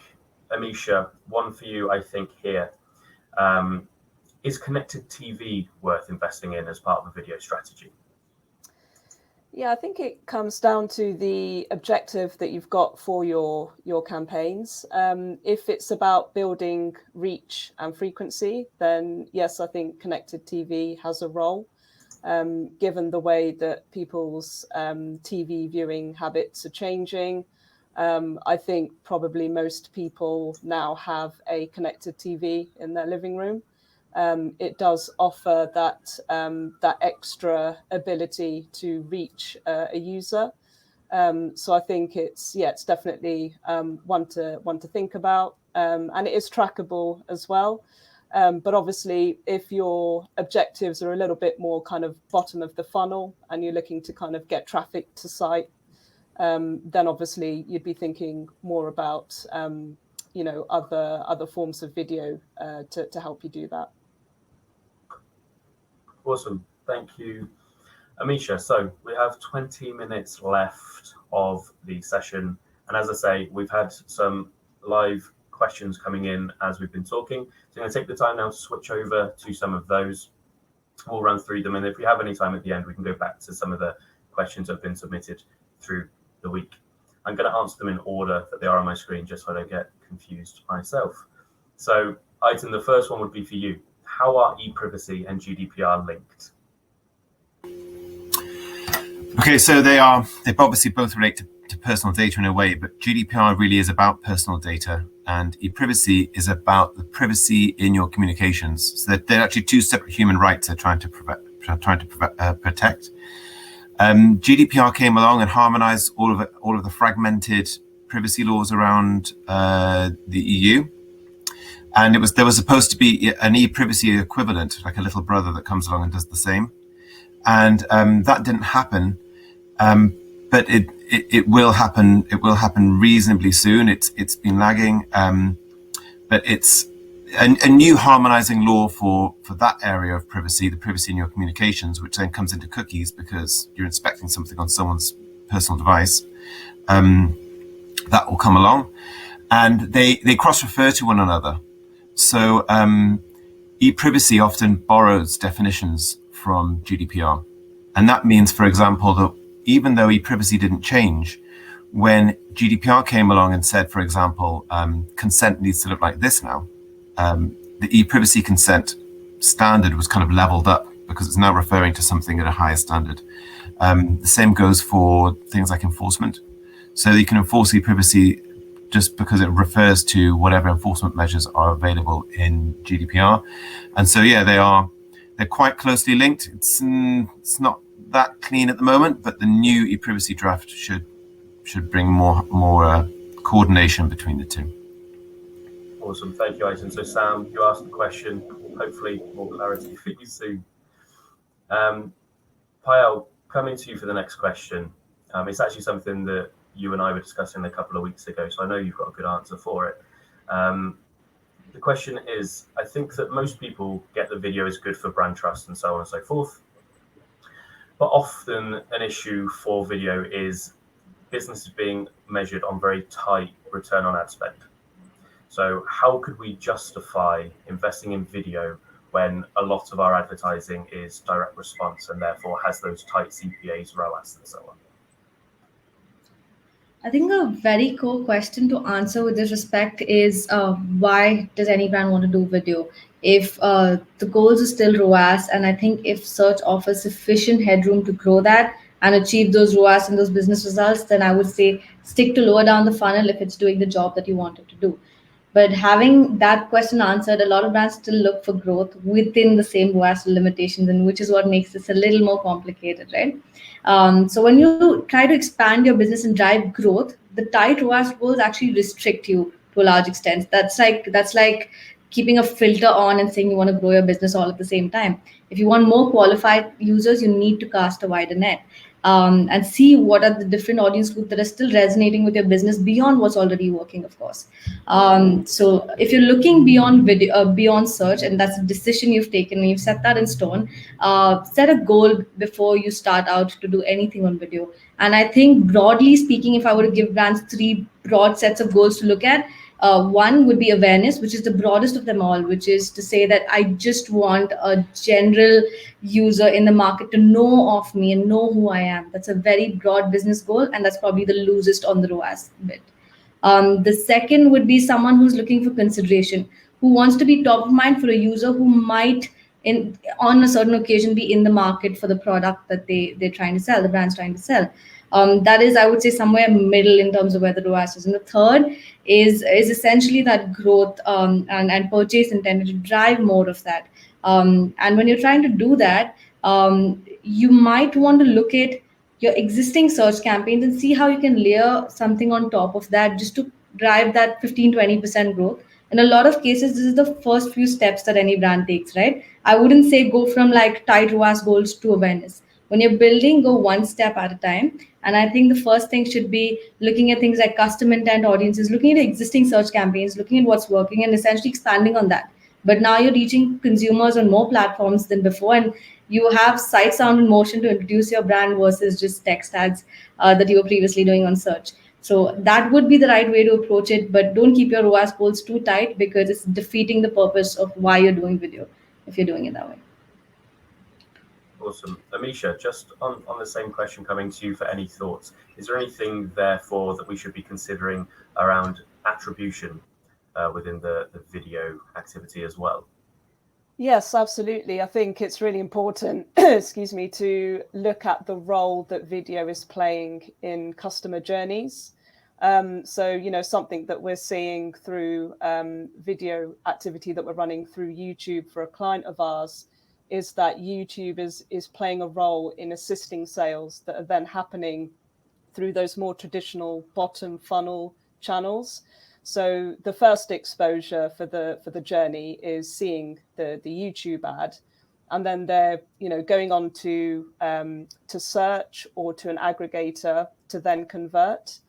Speaker 1: Amisha, one for you, I think here. Is connected TV worth investing in as part of a video strategy?
Speaker 9: Yeah, I think it comes down to the objective that you've got for your campaigns. If it's about building reach and frequency, then yes, I think connected TV has a role. Given the way that people's TV viewing habits are changing, I think probably most people now have a connected TV in their living room. It does offer that extra ability to reach a user. So I think it's definitely one to think about, and it is trackable as well. But obviously, if your objectives are a little bit more kind of bottom of the funnel and you're looking to kind of get traffic to site, then obviously you'd be thinking more about other forms of video to help you do that.
Speaker 1: Awesome. Thank you, Amisha. So we have 20 minutes left of the session. And as I say, we've had some live questions coming in as we've been talking. So I'm going to take the time now to switch over to some of those. We'll run through them. And if we have any time at the end, we can go back to some of the questions that have been submitted through the week. I'm going to answer them in order that they are on my screen, just so I don't get confused myself. So, Aitan, the first one would be for you. How are EPrivacy and GDPR linked?
Speaker 5: Okay, so they obviously both relate to personal data in a way, but GDPR really is about personal data, and EPrivacy is about the privacy in your communications. So they're actually two separate human rights they're trying to protect. GDPR came along and harmonized all of the fragmented privacy laws around the EU. And there was supposed to be an EPrivacy equivalent, like a little brother that comes along and does the same. And that didn't happen, but it will happen. It will happen reasonably soon. It's been lagging, but it's a new harmonizing law for that area of privacy, the privacy in your communications, which then comes into cookies because you're inspecting something on someone's personal device. That will come along, and they cross-refer to one another. So EPrivacy often borrows definitions from GDPR. And that means, for example, that even though EPrivacy didn't change, when GDPR came along and said, for example, consent needs to look like this now, the EPrivacy consent standard was kind of leveled up because it's now referring to something at a higher standard. The same goes for things like enforcement. So you can enforce EPrivacy just because it refers to whatever enforcement measures are available in GDPR. And so, yeah, they're quite closely linked. It's not that clean at the moment, but the new EPrivacy draft should bring more coordination between the two.
Speaker 1: Awesome, thank you, Aitan. So Sam, you asked the question, hopefully more clarity for you soon. Payal, coming to you for the next question. It's actually something that you and I were discussing a couple of weeks ago, so I know you've got a good answer for it. The question is, I think that most people get the video is good for brand trust and so on and so forth. But often an issue for video is businesses being measured on very tight return on ad spend. So how could we justify investing in video when a lot of our advertising is direct response and therefore has those tight CPAs, ROAS, and so on?
Speaker 8: I think a very core question to answer with this respect is why does any brand want to do video? If the goals are still ROAS, and I think if search offers sufficient headroom to grow that and achieve those ROAS and those business results, then I would say stick to lower down the funnel if it's doing the job that you want it to do. But having that question answered, a lot of brands still look for growth within the same ROAS limitations, and which is what makes this a little more complicated, right? So when you try to expand your business and drive growth, the tight ROAS goals actually restrict you to a large extent. That's like keeping a filter on and saying you want to grow your business all at the same time. If you want more qualified users, you need to cast a wider net. and see what are the different audience groups that are still resonating with your business beyond what's already working, of course. So if you're looking beyond video, beyond search, and that's a decision you've taken and you've set that in stone, set a goal before you start out to do anything on video. And I think broadly speaking, if I were to give brands 3 broad sets of goals to look at, one would be awareness, which is the broadest of them all, which is to say that I just want a general user in the market to know of me and know who I am. That's a very broad business goal, and that's probably the loosest on the ROAS bit. The second would be someone who's looking for consideration, who wants to be top of mind for a user who might, on a certain occasion, be in the market for the product that they're trying to sell, the brand's trying to sell. That is, I would say, somewhere middle in terms of where the ROAS is. And the third is essentially that growth and purchase intent to drive more of that. And when you're trying to do that, you might want to look at your existing search campaigns and see how you can layer something on top of that just to drive that 15-20% growth. In a lot of cases, this is the first few steps that any brand takes, right? I wouldn't say go from like tight ROAS goals to awareness. When you're building, go one step at a time. And I think the first thing should be looking at things like custom intent audiences, looking at existing search campaigns, looking at what's working and essentially expanding on that. But now you're reaching consumers on more platforms than before, and you have sight, sound, and motion to introduce your brand versus just text ads that you were previously doing on search. So that would be the right way to approach it, but don't keep your ROAS goals too tight because it's defeating the purpose of why you're doing video if you're doing it that way.
Speaker 1: Awesome. Amisha, just on the same question coming to you for any thoughts, is there anything therefore that we should be considering around attribution within the video activity as well?
Speaker 9: Yes, absolutely. I think it's really important, excuse me, to look at the role that video is playing in customer journeys. So, you know, something that we're seeing through video activity that we're running through YouTube for a client of ours is that YouTube is playing a role in assisting sales that are then happening through those more traditional bottom funnel channels. So the first exposure for the journey is seeing the YouTube ad, and then they're, you know, going on to search or to an aggregator to then convert,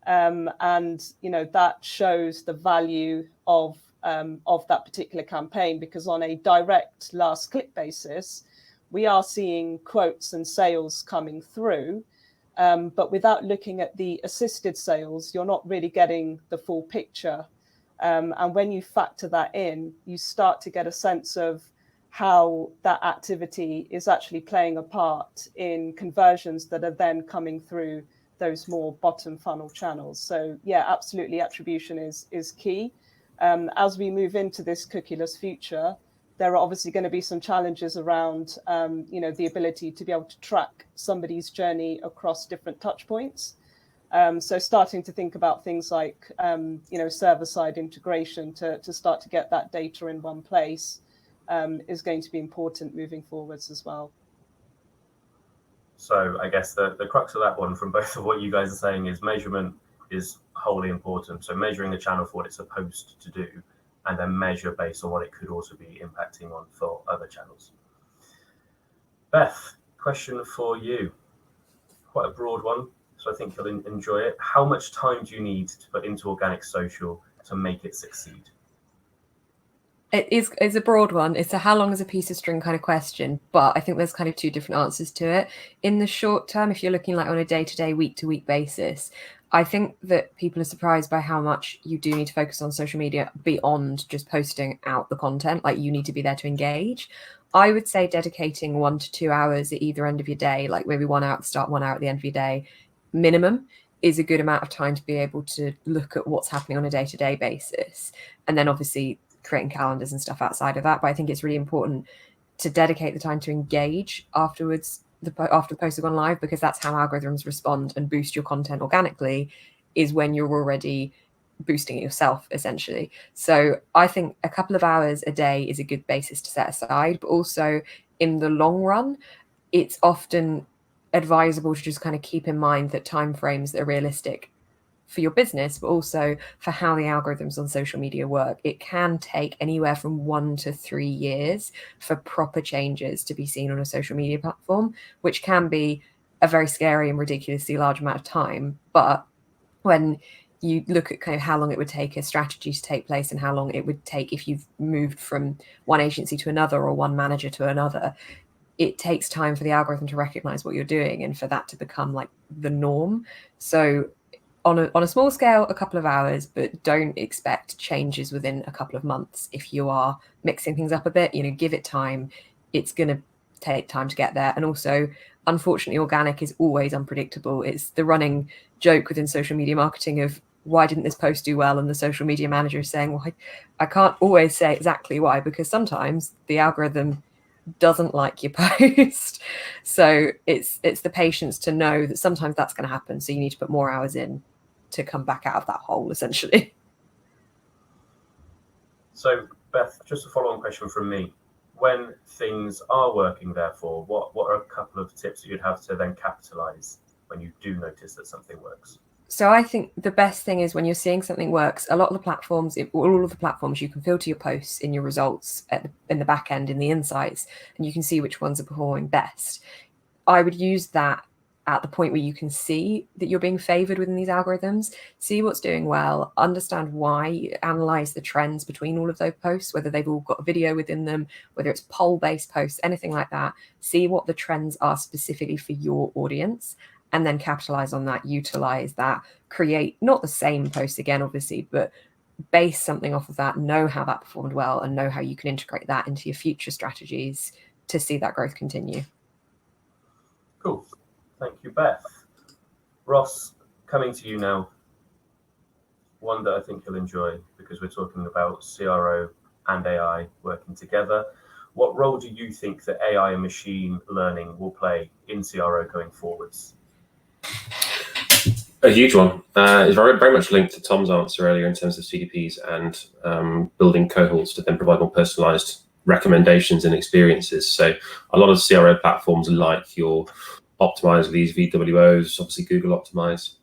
Speaker 9: and you know that shows the value of that particular campaign, because on a direct last click basis, we are seeing quotes and sales coming through. But without looking at the assisted sales, you're not really getting the full picture. And when you factor that in, you start to get a sense of how that activity is actually playing a part in conversions that are then coming through those more bottom funnel channels. So yeah, absolutely, attribution is key. As we move into this cookieless future, there are obviously going to be some challenges around, you know, the ability to be able to track somebody's journey across different touch points. So starting to think about things like, you know, server-side integration to start to get that data in one place is going to be important moving forwards as well.
Speaker 1: So I guess the crux of that one from both of what you guys are saying is measurement is wholly important. So measuring the channel for what it's supposed to do, and then measure based on what it could also be impacting on for other channels. Beth, question for you. Quite a broad one, so I think you'll enjoy it. How much time do you need to put into organic social to make it succeed?
Speaker 2: It's a broad one. It's a how long is a piece of string kind of question, but I think there's kind of 2 different answers to it. In the short term, if you're looking like on a day-to-day, week-to-week basis, I think that people are surprised by how much you do need to focus on social media beyond just posting out the content. Like, you need to be there to engage. I would say dedicating 1 to 2 hours at either end of your day, like maybe 1 hour at the start, 1 hour at the end of your day, minimum, is a good amount of time to be able to look at what's happening on a day-to-day basis. And then obviously creating calendars and stuff outside of that. But I think it's really important to dedicate the time to engage afterwards, after the posts have gone live, because that's how algorithms respond and boost your content organically, is when you're already boosting it yourself, essentially. So I think a couple of hours a day is a good basis to set aside, but also in the long run, it's often advisable to just kind of keep in mind that timeframes that are realistic for your business, but also for how the algorithms on social media work. It can take anywhere from 1 to 3 years for proper changes to be seen on a social media platform, which can be a very scary and ridiculously large amount of time. But when you look at kind of how long it would take a strategy to take place and how long it would take if you've moved from one agency to another or one manager to another, it takes time for the algorithm to recognize what you're doing and for that to become like the norm. So on a small scale, a couple of hours, but don't expect changes within a couple of months. If you are mixing things up a bit, give it time. It's going to take time to get there. And also, unfortunately, organic is always unpredictable. It's the running joke within social media marketing of, why didn't this post do well? And the social media manager is saying, well, I can't always say exactly why, because sometimes the algorithm doesn't like your post. So it's the patience to know that sometimes that's going to happen. So you need to put more hours in to come back out of that hole, essentially.
Speaker 1: So Beth, just a follow-on question from me. When things are working, therefore, what are a couple of tips that you'd have to then capitalize when you do notice that something works?
Speaker 2: So I think the best thing is when you're seeing something works, a lot of the platforms, all of the platforms, you can filter your posts in your results in the back end, in the insights, and you can see which ones are performing best. I would use that at the point where you can see that you're being favored within these algorithms, see what's doing well, understand why, analyze the trends between all of those posts, whether they've all got a video within them, whether it's poll-based posts, anything like that. See what the trends are specifically for your audience, and then capitalize on that, utilize that, create not the same post again, obviously, but base something off of that, know how that performed well, and know how you can integrate that into your future strategies to see that growth continue.
Speaker 1: Cool. Thank you, Beth. Ross, coming to you now. One that I think you'll enjoy, because we're talking about CRO and AI working together. What role do you think that AI and machine learning will play in CRO going forwards?
Speaker 3: A huge one. It's very, very much linked to Tom's answer earlier in terms of CDPs and building cohorts to then provide more personalized recommendations and experiences. So a lot of CRO platforms like your Optimize, these VWOs, obviously Google Optimize,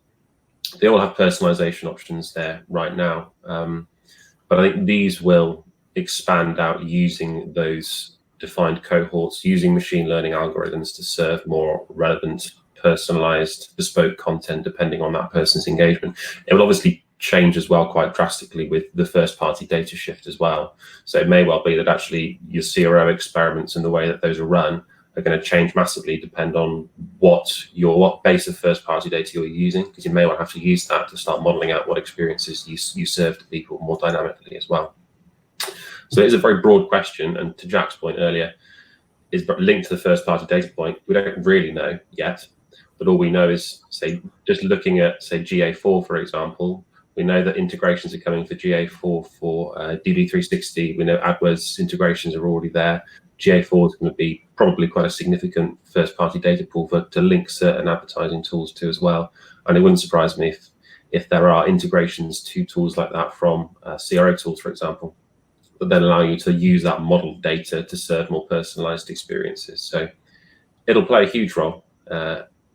Speaker 3: they all have personalization options there right now. But I think these will expand out using those defined cohorts, using machine learning algorithms to serve more relevant, personalized, bespoke content depending on that person's engagement. It will obviously change as well quite drastically with the first party data shift as well. So it may well be that actually your CRO experiments and the way that those are run are going to change massively, depend on what base of first party data you're using, because you may well have to use that to start modeling out what experiences you serve to people more dynamically as well. So it is a very broad question, and to Jack's point earlier, is linked to the first party data point. We don't really know yet, but all we know is, say, just looking at, say, GA4, for example, we know that integrations are coming for GA4 for DV360. We know AdWords integrations are already there. GA4 is going to be probably quite a significant first-party data pool to link certain advertising tools to as well. And it wouldn't surprise me if there are integrations to tools like that from CRO tools, for example, that then allow you to use that model data to serve more personalized experiences. So it'll play a huge role,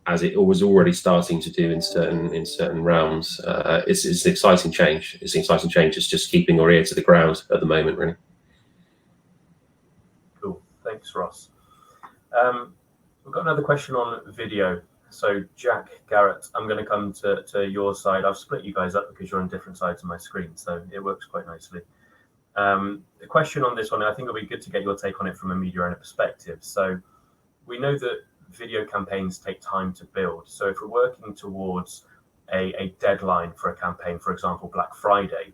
Speaker 3: as it was already starting to do in certain realms. It's an exciting change. It's an exciting change. It's just keeping our ear to the ground at the moment, really.
Speaker 1: Cool. Thanks, Ross. We've got another question on video. So Jack, Garrett, I'm going to come to your side. I've split you guys up because you're on different sides of my screen, so it works quite nicely. The question on this one, I think it'll be good to get your take on it from a media owner perspective. So we know that video campaigns take time to build. So if we're working towards a deadline for a campaign, for example, Black Friday,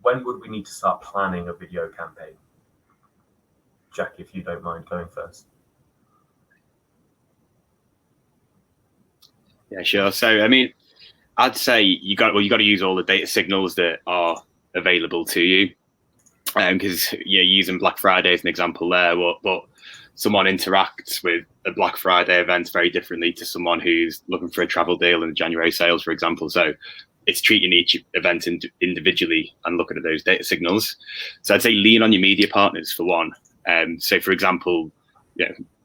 Speaker 1: when would we need to start planning a video campaign? Jack, if you don't mind going first.
Speaker 7: Yeah, sure. So, I mean, I'd say you got to use all the data signals that are available to you, because you're using Black Friday as an example there. But someone interacts with a Black Friday event very differently to someone who's looking for a travel deal in January sales, for example. So it's treating each event individually and looking at those data signals. So I'd say lean on your media partners for one. So, for example,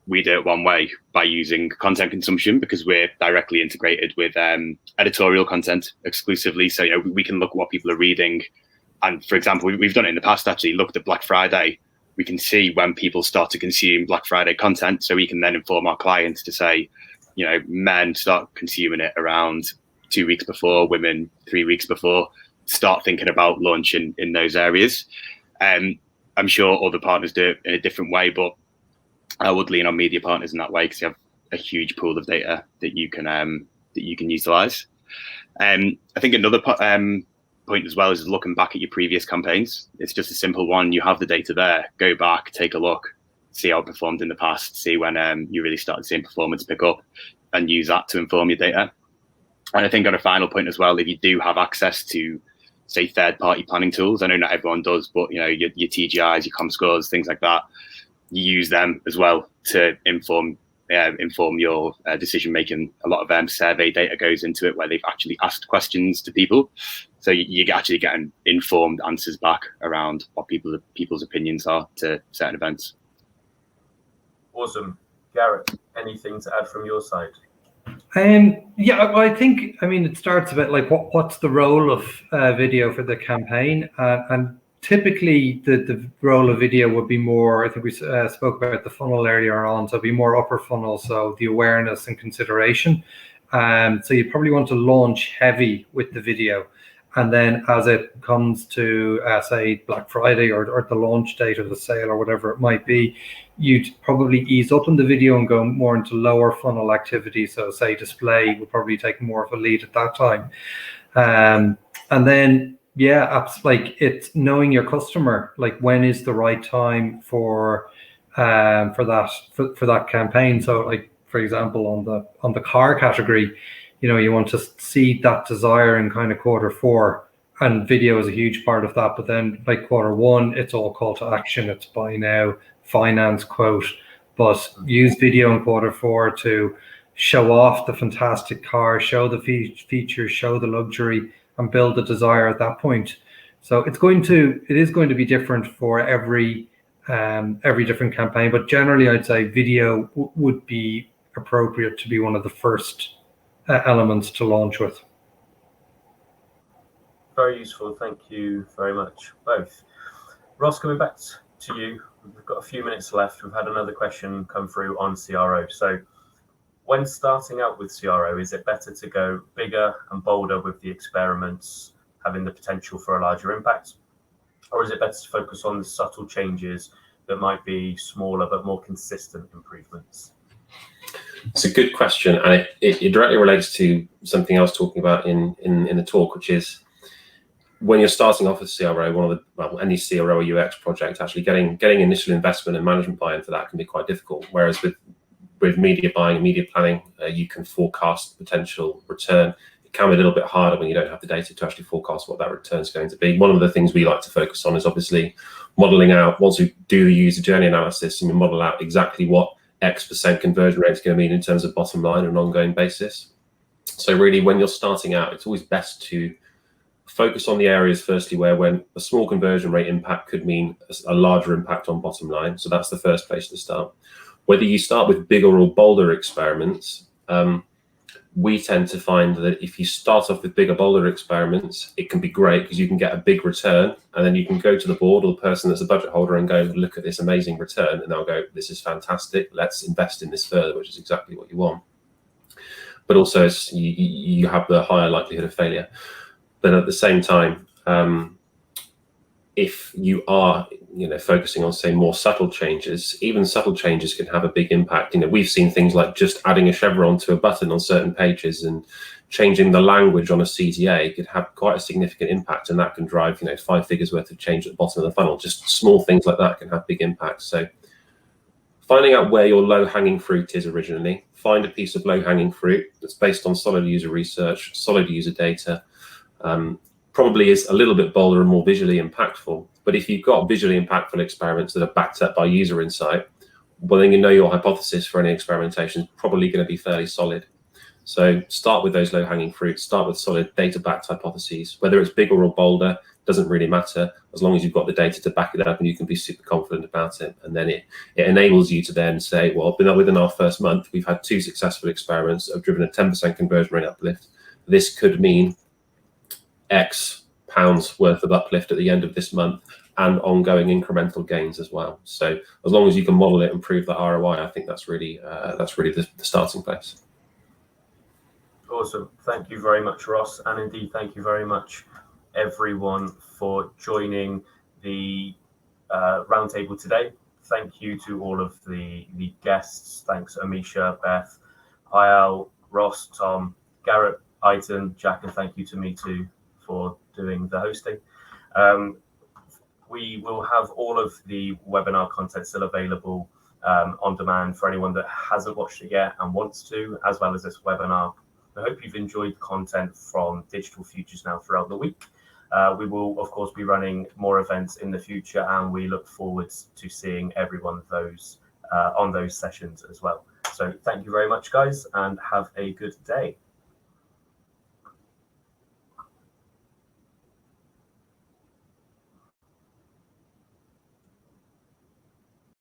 Speaker 7: we do it one way by using content consumption, because we're directly integrated with editorial content exclusively. So we can look at what people are reading. And for example, we've done it in the past, actually looked at Black Friday. We can see when people start to consume Black Friday content. So we can then inform our clients to say, men start consuming it around 2 weeks before, women 3 weeks before, start thinking about launch in those areas. I'm sure other partners do it in a different way, but I would lean on media partners in that way because you have a huge pool of data that you can utilize. I think another point as well is looking back at your previous campaigns. It's just a simple one. You have the data there. Go back, take a look, see how it performed in the past, see when you really started seeing performance pick up, and use that to inform your data. And I think on a final point as well, if you do have access to, say, third-party planning tools, I know not everyone does, but your TGIs, your ComScores, things like that, you use them as well to inform your decision making. A lot of survey data goes into it where they've actually asked questions to people, so you actually get informed answers back around what people's opinions are to certain events.
Speaker 1: Awesome. Garrett, anything to add from your side?
Speaker 6: Yeah, I think, it starts a bit like what's the role of video for the campaign, and typically the role of video would be more, I think we spoke about the funnel earlier on, so it'd be more upper funnel, so the awareness and consideration. So you probably want to launch heavy with the video, and then as it comes to say Black Friday or the launch date of the sale or whatever it might be, you'd probably ease up in the video and go more into lower funnel activity. So say display would probably take more of a lead at that time. And then, apps like it's knowing your customer, like when is the right time for that campaign. So like, for example, on the car category, you want to see that desire in kind of Q4, and video is a huge part of that. But then like Q1, it's all call to action. It's buy now, finance, quote. But use video in Q4 to show off the fantastic car, show the features, show the luxury, and build the desire at that point. So it is going to be different for every different campaign. But generally, I'd say video would be appropriate to be one of the first elements to launch with.
Speaker 1: Very useful. Thank you very much, both. Ross, coming back to you, we've got a few minutes left. We've had another question come through on CRO. So when starting out with CRO, is it better to go bigger and bolder with the experiments, having the potential for a larger impact? Or is it better to focus on the subtle changes that might be smaller but more consistent improvements?
Speaker 3: It's a good question, and it directly relates to something I was talking about in the talk, which is when you're starting off with CRO, any CRO or UX project, actually getting initial investment and management buy-in for that can be quite difficult. Whereas with media buying and media planning, you can forecast potential return. It can be a little bit harder when you don't have the data to actually forecast what that return is going to be. One of the things we like to focus on is obviously modeling out, once we do the user journey analysis, and we model out exactly what X% conversion rate is going to mean in terms of bottom line on an ongoing basis. So really, when you're starting out, it's always best to focus on the areas firstly where when a small conversion rate impact could mean a larger impact on bottom line. So that's the first place to start. Whether you start with bigger or bolder experiments, we tend to find that if you start off with bigger, bolder experiments, it can be great because you can get a big return, and then you can go to the board or the person that's a budget holder and go, look at this amazing return, and they'll go, this is fantastic, let's invest in this further, which is exactly what you want. But also you have the higher likelihood of failure. But at the same time, if you are focusing on, say, more subtle changes, even subtle changes can have a big impact. We've seen things like just adding a chevron to a button on certain pages and changing the language on a CTA could have quite a significant impact, and that can drive 5 figures worth of change at the bottom of the funnel. Just small things like that can have big impacts. So finding out where your low-hanging fruit is originally, find a piece of low-hanging fruit that's based on solid user research, solid user data, probably is a little bit bolder and more visually impactful. But if you've got visually impactful experiments that are backed up by user insight, well, then your hypothesis for any experimentation is probably going to be fairly solid. So start with those low-hanging fruits, start with solid data-backed hypotheses. Whether it's bigger or bolder doesn't really matter, as long as you've got the data to back it up and you can be super confident about it. And then it enables you to then say, well, within our first month, we've had 2 successful experiments that have driven a 10% conversion rate uplift. This could mean X pounds worth of uplift at the end of this month and ongoing incremental gains as well. So as long as you can model it and prove that ROI, I think that's really the starting place.
Speaker 1: Awesome. Thank you very much, Ross. And indeed, thank you very much, everyone, for joining the roundtable today. Thank you to all of the guests. Thanks, Amisha, Beth, Hayal, Ross, Tom, Garrett, Aitan, Jack, and thank you to me too for doing the hosting. We will have all of the webinar content still available on demand for anyone that hasn't watched it yet and wants to, as well as this webinar. I hope you've enjoyed the content from Digital Futures Now throughout the week. We will, of course, be running more events in the future, and we look forward to seeing everyone on those sessions as well. So thank you very much, guys, and have a good day.